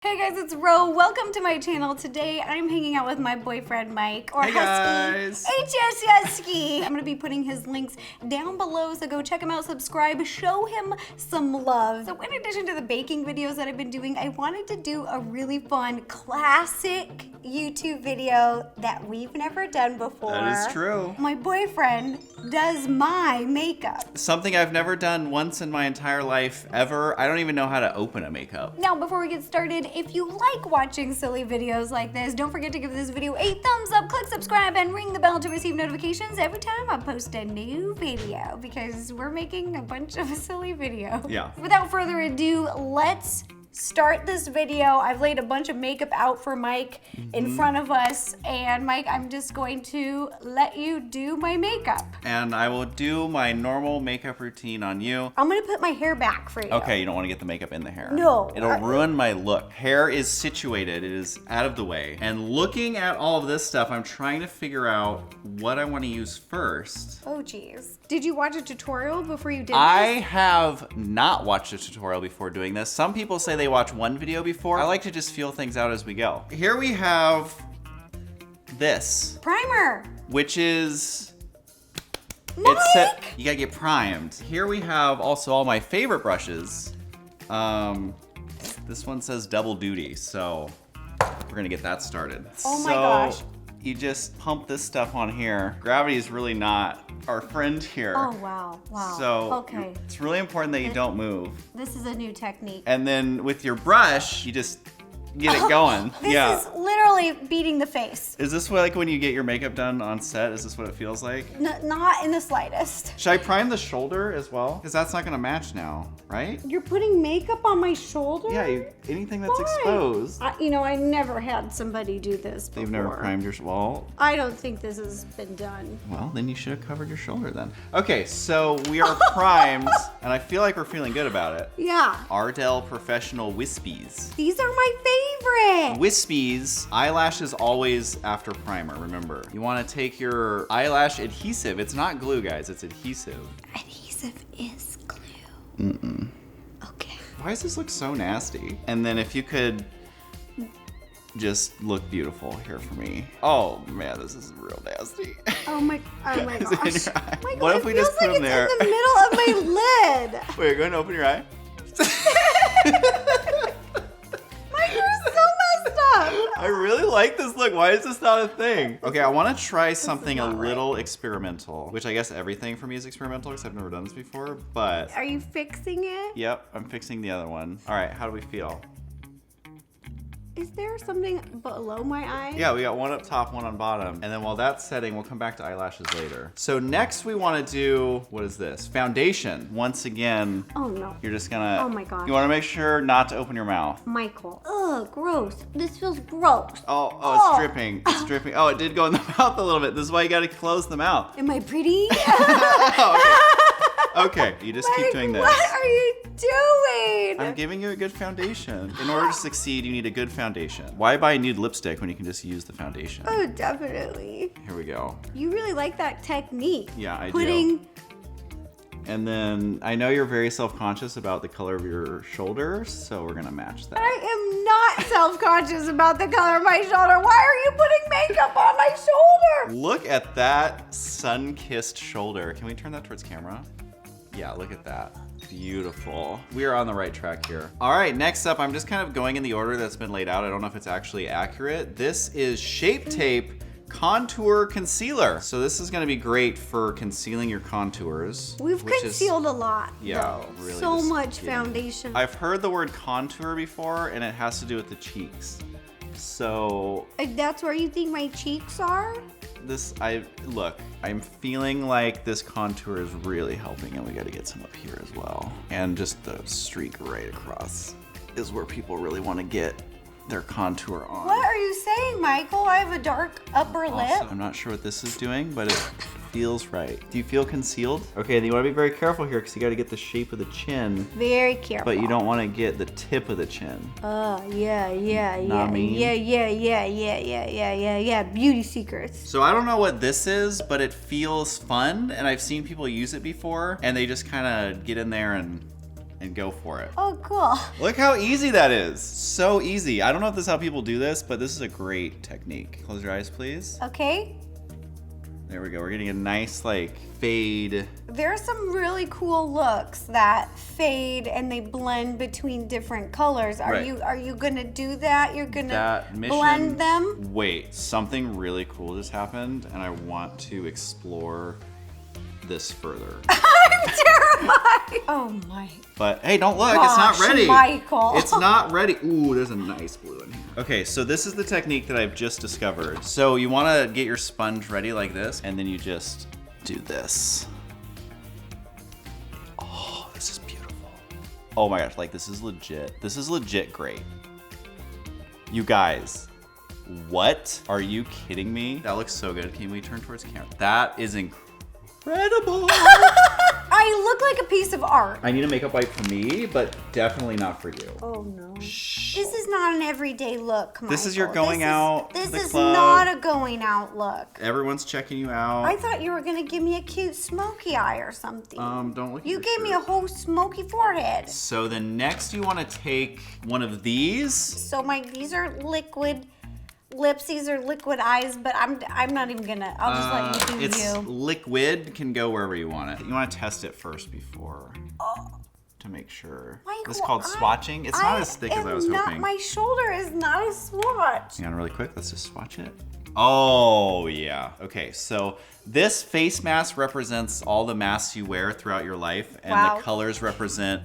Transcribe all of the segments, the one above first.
Hey guys, it's Ro. Welcome to my channel. Today I'm hanging out with my boyfriend Mike, or hey Husky. guys. HS Husky. I'm gonna be putting his links down below, so go check him out, subscribe, show him some love. So in addition to the baking videos that I've been doing, I wanted to do a really fun classic YouTube video that we've never done before. That is true. My boyfriend does my makeup. Something I've never done once in my entire life ever. I don't even know how to open a makeup. Now, before we get started, if you like watching silly videos like this, don't forget to give this video a thumbs up, click subscribe, and ring the bell to receive notifications every time I post a new video, because we're making a bunch of silly videos. Yeah. Without further ado, let's start this video. I've laid a bunch of makeup out for Mike in front of us, and Mike, I'm just going to let you do my makeup. And I will do my normal makeup routine on you. I'm gonna put my hair back for you. Okay, you don't want to get the makeup in the hair. No. It'll ruin my look. Hair is situated, it is out of the way. And looking at all of this stuff, I'm trying to figure out what I want to use first. Oh geez. Did you watch a tutorial before you did I this? have not watched a tutorial before doing this. Some people say they watch one video before. I like to just feel things out as we go. Here we have this, Primer. which is, Mike! you gotta get primed. Here we have also all my favorite brushes. This one says double duty, so we're gonna get that started. Oh my gosh. You just pump this stuff on here. Gravity is really not our friend here. Oh wow, wow. So okay, it's really important that you don't move. this is a new technique. And then with your brush, you just get it going. This is literally beating the face. Is this like when you get your makeup done on set? Is this what it feels like? Not in the slightest. Should I prime the shoulder as well? Because that's not gonna match now, right? You're putting makeup on my shoulder? Yeah, anything that's Why? exposed. I never had somebody do this before. You've never primed your wall? I don't think this has been done. Well, then you should have covered your shoulder then. Okay, so we are primed, and I feel like we're feeling good about it. Yeah. Ardell Professional Wispies. These are my favorite. Wispies, eyelashes always after primer, remember. You wanna take your eyelash adhesive. It's not glue, guys, it's adhesive. Adhesive is glue. Mm-mm. Okay. Why does this look so nasty? And then if you could just look beautiful here for me. Oh man, this is real nasty. Oh my Is it in gosh. your eye? Michael, What if it we feels just put like them there? it's in the middle of my lid. Wait, go ahead and open your eye. Mike, you're so messed up. I really like this look. Why is this not a thing? Okay, I want to try something a not right. little experimental, which I guess everything for me is experimental because I've never done this before, but Are you fixing it? yep, I'm fixing the other one. All right, how do we feel? Is there something below my eye? Yeah, we got one up top, one on bottom. And then while that's setting, we'll come back to eyelashes later. So next we want to do, what is this? Foundation. Once again, Oh no. you're just gonna, Oh my gosh. you want to make sure not to open your mouth. Michael. Ugh, gross. This feels gross. Oh, Oh. it's dripping. It's dripping. Oh, it did go in the mouth a little bit. This is why you got to close the mouth. Am I pretty? Okay, you just keep Mike, doing this. What are you doing? I'm giving you a good foundation. In order to succeed, you need a good foundation. Why buy nude lipstick when you can just use the foundation? Oh, definitely. Here we go. You really like that technique. Yeah, I do. Putting And then I know you're very self-conscious about the color of your shoulder, so we're gonna match that. I am not self-conscious about the color of my shoulder. Why are you putting makeup on my shoulder? Look at that sun-kissed shoulder. Can we turn that towards camera? Yeah, look at that. Beautiful. We are on the right track here. All right, next up, I'm just kind of going in the order that's been laid out. I don't know if it's actually accurate. This is Shape Tape Contour Concealer. So this is gonna be great for concealing your contours. We've which is- concealed a lot. Yeah, though. really So just much getting- foundation. I've heard the word contour before, and it has to do with the cheeks. So That's where you think my cheeks are? I'm feeling like this contour is really helping, and we gotta get some up here as well. And just the streak right across is where people really wanna get their contour on. What are you saying, Michael? I have a dark upper Also, lip. I'm not sure what this is doing, but it feels right. Do you feel concealed? Okay, then you wanna be very careful here because you gotta get the shape of the chin, Very careful. but you don't wanna get the tip of the chin. Yeah. mean? Yeah. Beauty secrets. So I don't know what this is, but it feels fun, and I've seen people use it before, and they just kind of get in there and and go for it. Oh, cool. Look how easy that is. So easy. I don't know if this is how people do this, but this is a great technique. Close your eyes, please. Okay. There we go. We're getting a nice like fade. There are some really cool looks that fade and they blend between different colors. Are Right. you gonna do that? You're gonna That mission, blend them? Wait, something really cool just happened, and I want to explore this further. I'm terrified. Oh my. But hey, don't look, Gosh, it's not ready. Michael. It's not ready. Ooh, there's a nice blue in here. Okay, so this is the technique that I've just discovered. So you wanna get your sponge ready like this, and then you just do this. Oh, this is beautiful. Oh my gosh, like this is legit. This is legit great. You guys, what? Are you kidding me? That looks so good. Can we turn towards camera? That is incredible. I look like a piece of art. I need a makeup wipe for me, but definitely not for you. Oh no. Shh. This is not an everyday look, Michael. This is your going out to This the is club. not a going out look. Everyone's checking you out. I thought you were gonna give me a cute smoky eye or something. Don't look at You your gave me a shirt. whole smoky forehead. So then next you want to take one of these. So these are liquid lips, these are liquid eyes, but I'm not even gonna. I'll just let you do It's you. liquid, can go wherever you want it. You want to test it first before to make sure. Michael, This is called swatching. It's not as thick as I was hoping. My shoulder is not a swatch. Hang on really quick, let's just swatch it. Oh yeah, okay, so this face mask represents all the masks you wear throughout your life, and Wow. the colors represent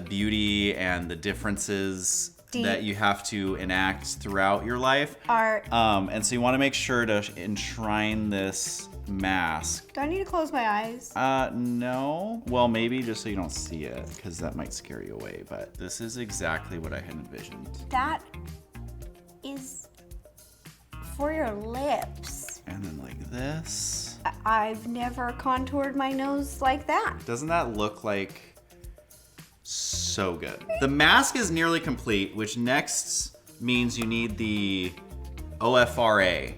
beauty and the differences Deep. that you have to enact throughout your life. Art. And so you want to make sure to enshrine this mask. Do I need to close my eyes? No. Well, maybe just so you don't see it, because that might scare you away, but this is exactly what I had envisioned. That is for your lips. And then like this. I've never contoured my nose like that. Doesn't that look like so good? The mask is nearly complete, which next means you need the OFRA.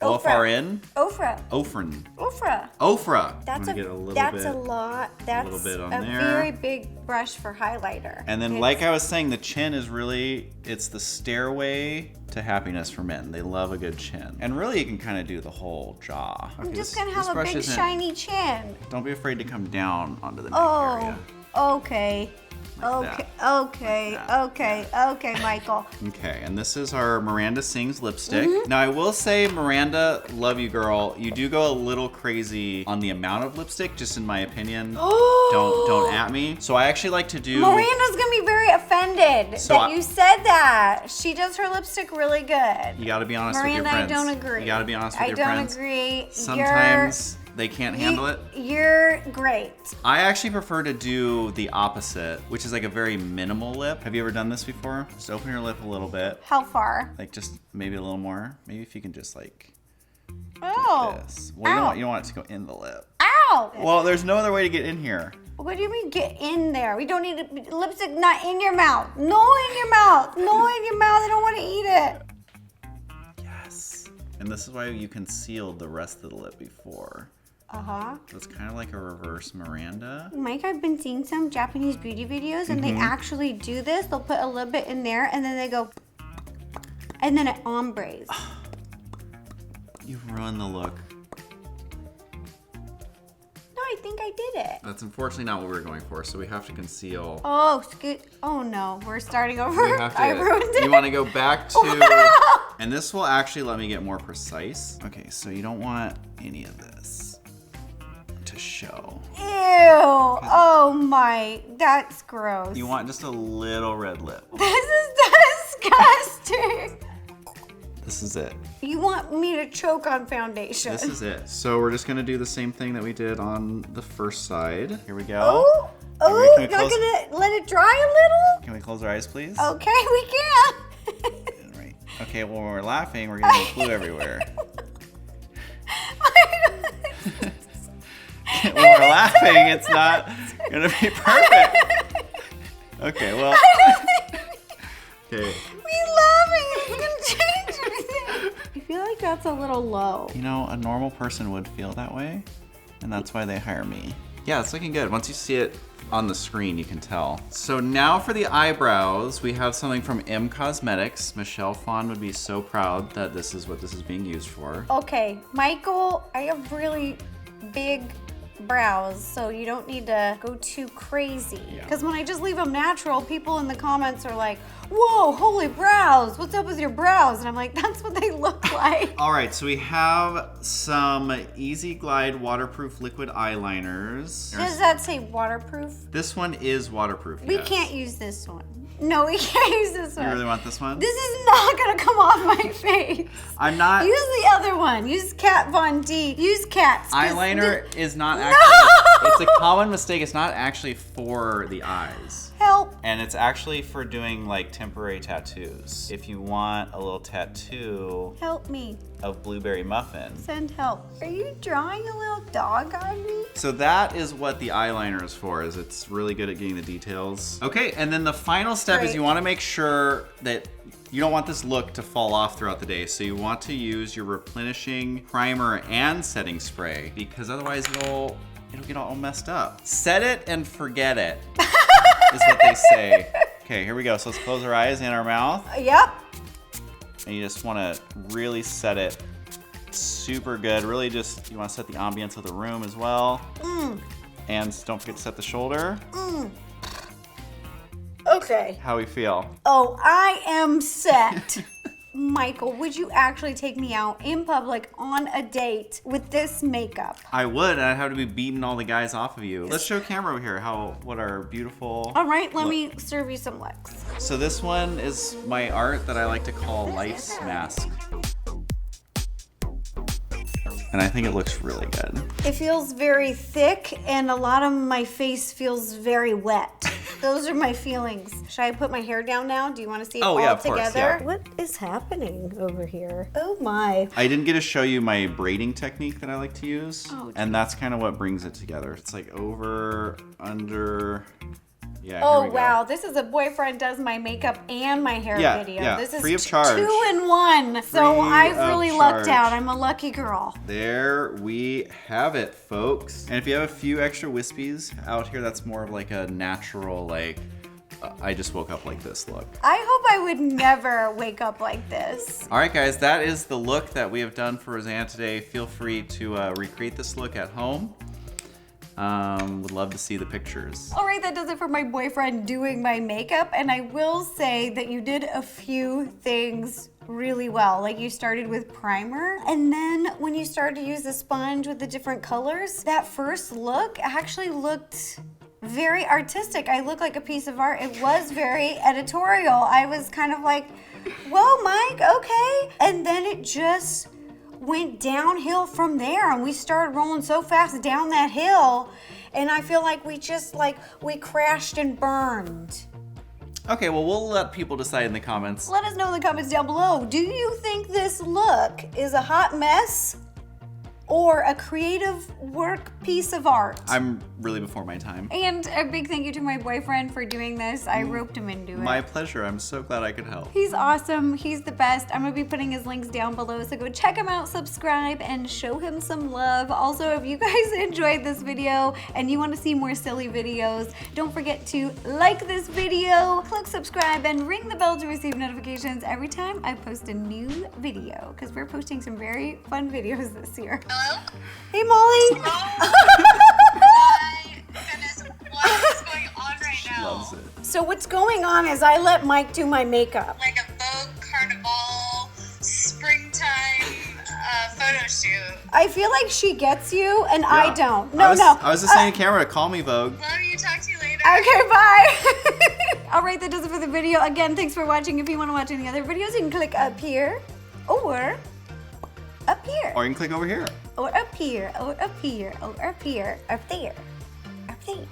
OFRN? Ofra. Ofrin. Ofra. Ofra. That's I'm gonna get a little that's bit. a lot. That's little bit on a there. very big brush for highlighter. And then, like I was saying, the chin is really, it's the stairway to happiness for men. They love a good chin. And really, you can kind of do the whole jaw. I'm Okay, just this- gonna have this a brush big isn't- shiny chin. Don't be afraid to come down onto the neck Oh, area. okay. Like Okay, that. okay, Michael. Okay, and this is our Miranda Sings lipstick. Mm-hmm. Now I will say, Miranda, love you girl. You do go a little crazy on the amount of lipstick, just in my opinion. Don't at me. So I actually like to do. Miranda's gonna be very offended So that you said that. She does her lipstick really good. You gotta be honest with your Miranda, I friends. don't agree. You gotta be honest with your friends. I don't agree. Sometimes they can't handle it. You're great. I actually prefer to do the opposite, which is like a very minimal lip. Have you ever done this before? Just open your lip a little bit. How far? Like just maybe a little more. Maybe if you can just like Oh. this. Well, you don't want it to go in the lip. Ow! Well, there's no other way to get in here. What do you mean get in there? We don't need lipstick not in your mouth. No in your mouth. No in your mouth. I don't want to eat it. Yes. And this is why you concealed the rest of the lip before. Uh-huh. So it's kind of like a reverse Miranda. Mike, I've been seeing some Japanese beauty videos and Mm-hmm. they actually do this. They'll put a little bit in there and then they go, and then it ombres. You've ruined the look. No, I think I did it. That's unfortunately not what we were going for, so we have to conceal. Oh, oh no, we're starting over. We have to, I ruined it. You want to go back to, and this will actually let me get more precise. Okay, so you don't want any of this to show. Ew. Oh my, that's gross. You want just a little red lip. This is disgusting. This is it. You want me to choke on foundation. This is it. So we're just gonna do the same thing that we did on the first side. Here we go. Oh, Can oh, we you're close- gonna let it dry a little? Can we close our eyes, please? Okay, we can. Right. Okay, well, when we're laughing, we're gonna get glue everywhere. When we're laughing, it's not gonna be perfect. Okay, well. Okay. We laughing. It's gonna change everything. I feel like that's a little low. You know, a normal person would feel that way, and that's why they hire me. Yeah, it's looking good. Once you see it on the screen, you can tell. So now for the eyebrows, we have something from M Cosmetics. Michelle Phan would be so proud that this is what this is being used for. Okay, Michael, I have really big brows, so you don't need to go too crazy. Because when I just leave them natural, people in the comments are like, whoa, holy brows, what's up with your brows? And I'm like, that's what they look like. All right, so we have some Easy Glide waterproof liquid eyeliners. Does that say waterproof? This one is waterproof, We yes. can't use this one. No, we can't use this one. You really want this one? This is not gonna come off my face. I'm not. Use the other one. Use Kat Von D. Use Kat's. Eyeliner is not actually, it's a common mistake. It's not actually for the eyes. Help. And it's actually for doing like temporary tattoos. If you want a little tattoo Help me. of Blueberry Muffin. Send help. Are you drawing a little dog on me? So that is what the eyeliner is for, is it's really good at getting the details. Okay, and then the final step is Great. you want to make sure that you don't want this look to fall off throughout the day. So you want to use your replenishing primer and setting spray, because otherwise it'll get all messed up. Set it and forget it is what they say. Okay, here we go. So let's close our eyes and our mouth. Yep. And you just want to really set it super good. Really just, you want to set the ambience of the room as well. And don't forget to set the shoulder. Okay. How we feel? Oh, I am set. Michael, would you actually take me out in public on a date with this makeup? I would, and I'd have to be beating all the guys off of you. Let's show camera over here what our beautiful... All right, let me serve you some looks. So this one is my art that I like to call Life's Mask. And I think it looks really good. It feels very thick, and a lot of my face feels very wet. Those are my feelings. Should I put my hair down now? Do you want to see it all yeah, of course, together? yeah. What is happening over here? Oh my. I didn't get to show you my braiding technique that I like to use. Oh, and that's kind of what brings it together. It's like over, under... Yeah, Oh here we go. wow, this is a boyfriend does my makeup and my hair Yeah, video. yeah, This is free of charge. 2 in 1. So Free I've of really lucked charge. out. I'm a lucky girl. There we have it, folks. And if you have a few extra wispies out here, that's more of like a natural, like, I just woke up like this look. I hope I would never wake up like this. All right, guys, that is the look that we have done for Rosanna today. Feel free to recreate this look at home. Would love to see the pictures. All right, that does it for my boyfriend doing my makeup. And I will say that you did a few things really well. Like you started with primer, and then when you started to use the sponge with the different colors, that first look actually looked very artistic. I looked like a piece of art. It was very editorial. I was kind of like, whoa, Mike, okay. And then it just went downhill from there, and we started rolling so fast down that hill, and I feel like we crashed and burned. Okay, well, we'll let people decide in the comments. Let us know in the comments down below. Do you think this look is a hot mess or a creative work piece of art? I'm really before my time. And a big thank you to my boyfriend for doing this. I roped him into it. My pleasure. I'm so glad I could help. He's awesome. He's the best. I'm going to be putting his links down below, so go check him out, subscribe, and show him some love. Also, if you guys enjoyed this video and you want to see more silly videos, don't forget to like this video, click subscribe, and ring the bell to receive notifications every time I post a new video, because we're posting some very fun videos this year. Hello? Hey, Molly. Oh my goodness, what is going on right now? Loves it. So what's going on is I let Mike do my makeup. Like a Vogue Carnival springtime photo shoot. I feel like she gets you and I Yeah. don't. I was just saying to camera, call me Vogue. Love you, talk to you later. Okay, bye. All right, that does it for the video. Again, thanks for watching. If you want to watch any other videos, you can click up here or up here Or you can click over here. or up here or up here or up here, up there, up there,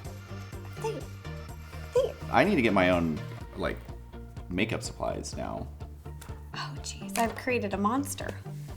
up there, up there. I need to get my own, like, makeup supplies now. Oh, jeez, I've created a monster.